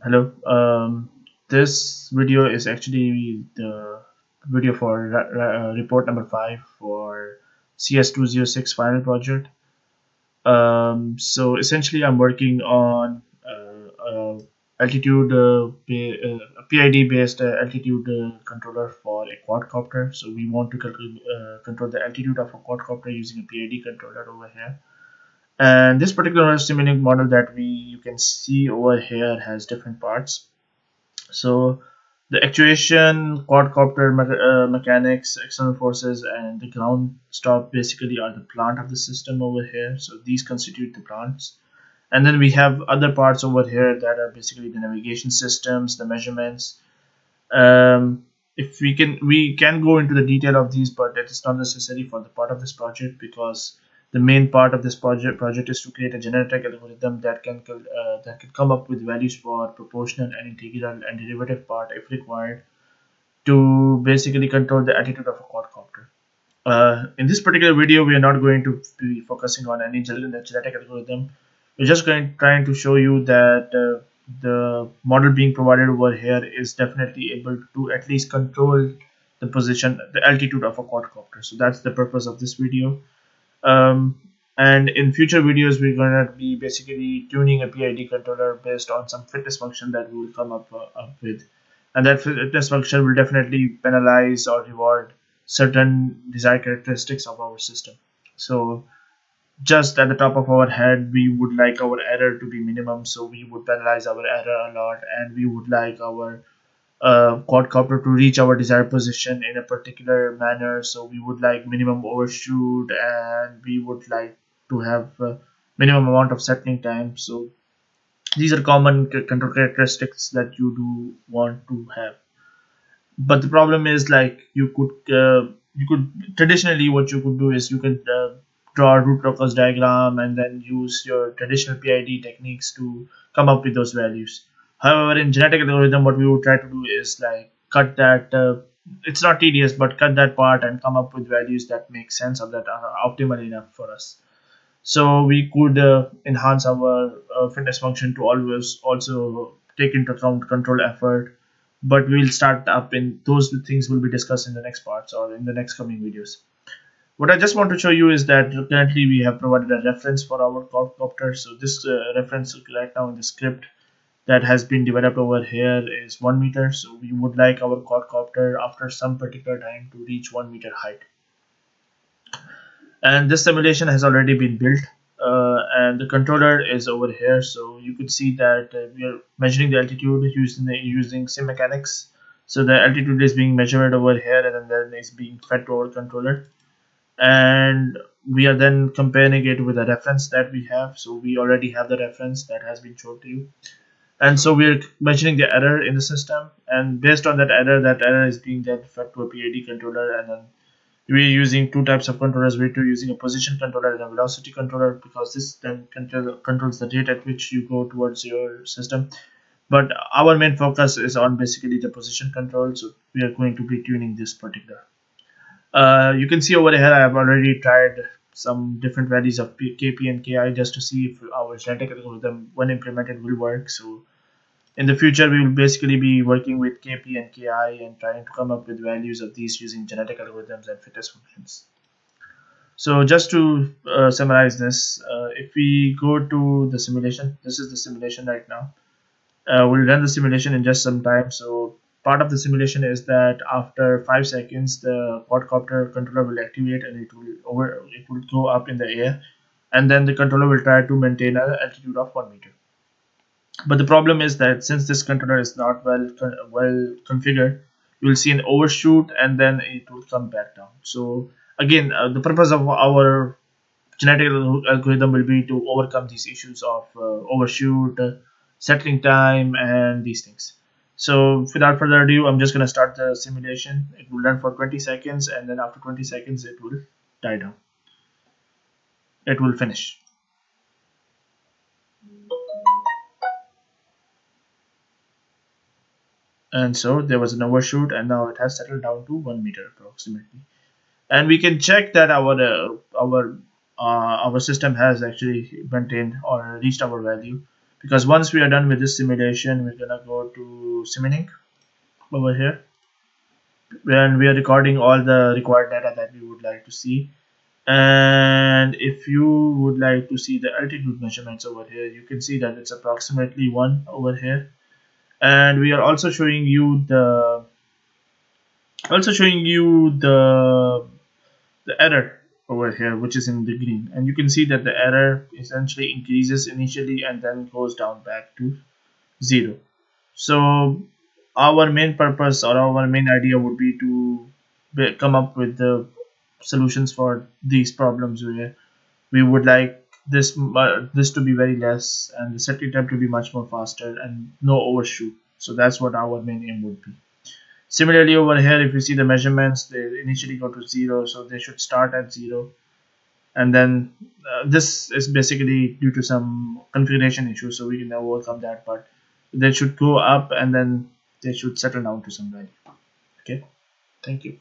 Hello. This video is actually the video for report number 5 for CS206 final project. So essentially, I'm working on altitude PID based altitude controller for a quadcopter. So we want to control the altitude of a quadcopter using a PID controller over here. And this particular simulating model that we you can see over here has different parts. So the actuation, quadcopter mechanics, external forces, and the ground stop basically are the plant of the system over here. So these constitute the plants. And then we have other parts over here that are basically the navigation systems, the measurements. If we can go into the detail of these, but that is not necessary for the part of this project because the main part of this project is to create a genetic algorithm that can come up with values for proportional and integral and derivative part if required to basically control the attitude of a quadcopter. In this particular video, we are not going to be focusing on any genetic algorithm. We're just trying to show you that the model being provided over here is definitely able to at least control the position, the altitude of a quadcopter. So that's the purpose of this video. And in future videos, we're going to be basically tuning a PID controller based on some fitness function that we will come up with. And that fitness function will definitely penalize or reward certain desired characteristics of our system. So just at the top of our head, we would like our error to be minimum, so we would penalize our error a lot, and we would like our quadcopter to reach our desired position in a particular manner. So we would like minimum overshoot, and we would like to have minimum amount of settling time. So these are common control characteristics that you do want to have. But the problem is, like, you could traditionally, what you could do is you could draw a root locus diagram and then use your traditional PID techniques to come up with those values. However, in genetic algorithm, what we would try to do is like cut that. It's not tedious, but cut that part and come up with values that make sense or that are optimal enough for us. So we could enhance our fitness function to always also take into account control effort, but we'll start up in those things will be discussed in the next parts or in the next coming videos. What I just want to show you is that currently we have provided a reference for our quadcopter. So this reference right now in the script that has been developed over here is 1 meter. So we would like our quadcopter after some particular time to reach 1 meter height. And this simulation has already been built, and the controller is over here. So you could see that we are measuring the altitude using sim mechanics. So the altitude is being measured over here, and then it's being fed to our controller, and we are then comparing it with a reference that we have. So we already have the reference that has been shown to you, and so we're measuring the error in the system, and based on that error is being then fed to a PID controller. And then we're using two types of controllers. We're using a position controller and a velocity controller because this then controls the rate at which you go towards your system. But our main focus is on basically the position control. So we are going to be tuning this particular. You can see over here I have already tried some different values of KP and KI just to see if our genetic algorithm, when implemented, will work. So in the future, we will basically be working with KP and KI and trying to come up with values of these using genetic algorithms and fitness functions. So just to summarize this, if we go to the simulation, this is the simulation right now. We'll run the simulation in just some time. So part of the simulation is that after 5 seconds, the quadcopter controller will activate and it will go up in the air, and then the controller will try to maintain an altitude of 1 meter. But the problem is that since this controller is not well configured, you will see an overshoot and then it will come back down. So again, the purpose of our genetic algorithm will be to overcome these issues of overshoot, settling time, and these things. So without further ado, I'm just going to start the simulation. It will run for 20 seconds, and then after 20 seconds it will die down. It will finish. And so there was an overshoot, and now it has settled down to 1 meter approximately. And we can check that our system has actually maintained or reached our value. because once we are done with this simulation, we're gonna go to Simulink over here, when we are recording all the required data that we would like to see. And if you would like to see the altitude measurements over here, you can see that it's approximately 1 over here. And we are also showing you the error over here, which is in the green, and you can see that the error essentially increases initially and then goes down back to 0. So our main purpose or our main idea would be to come up with the solutions for these problems, where we would like this to be very less and the settling time to be much more faster and no overshoot. So that's what our main aim would be. Similarly, over here, if you see the measurements, they initially go to 0, so they should start at 0. And then this is basically due to some configuration issues, so we can overcome that. But they should go up and then they should settle down to some value. Okay, thank you.